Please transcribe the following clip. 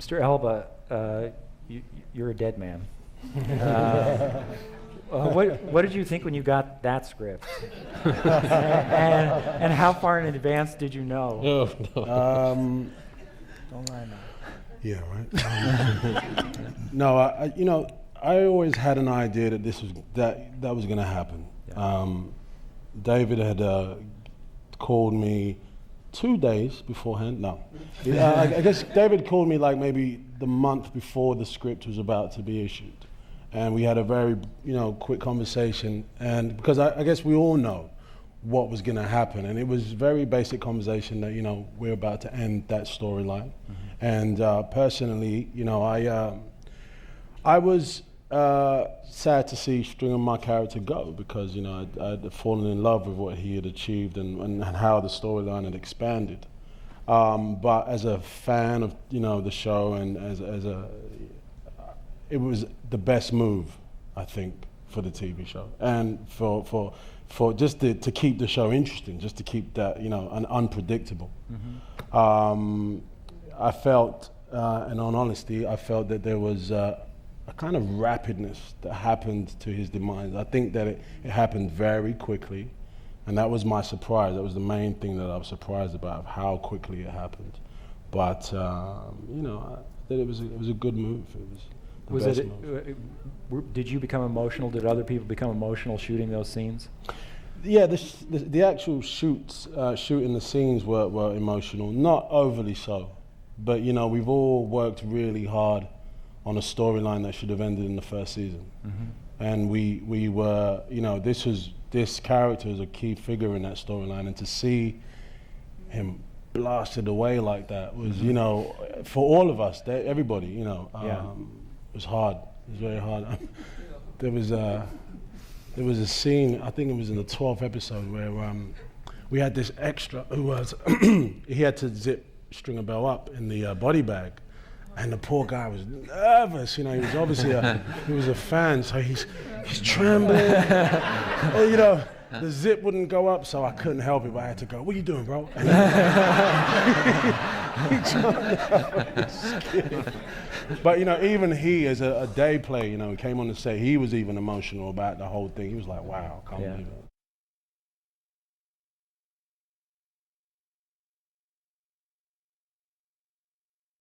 Mr. Elba, you're a dead man. What did you think when you got that script? and how far in advance did you know? No. Don't lie now. Yeah, right. No, I always had an idea that that was going to happen. Yeah. David had called me 2 days beforehand. No, I guess David called me like maybe the month before the script was about to be issued, and we had a very quick conversation. And because I guess we all know what was going to happen, and it was very basic conversation that we're about to end that storyline. Mm-hmm. And personally, I was sad to see Stringer, my character, go, because I'd fallen in love with what he had achieved and how the storyline had expanded. But as a fan of the show, and it was the best move, I think, for the TV show, and for just to keep the show interesting, just to keep that unpredictable. Mm-hmm. I felt, and on honesty, I felt that there was a kind of rapidness that happened to his demise. I think that it happened very quickly, and that was my surprise. That was the main thing that I was surprised about, how quickly it happened. But that it was a good move. It was the best move. Did you become emotional? Did other people become emotional shooting those scenes? Yeah, the actual shooting the scenes were emotional, not overly so, but we've all worked really hard on a storyline that should have ended in the first season. Mm-hmm. And we were, this character is a key figure in that storyline, and to see him blasted away like that was, for all of us, everybody, it was hard. It was very hard. There was a scene, I think it was in the 12th episode, where we had this extra who was, he had to zip Stringer Bell up in the body bag. And the poor guy was nervous, he was obviously he was a fan, so he's trembling. Well, the zip wouldn't go up, so I couldn't help it, but I had to go, "What are you doing, bro?" And he jumped out. But even he, as a day play, came on the set, he was even emotional about the whole thing. He was like, "Wow, I can't believe it."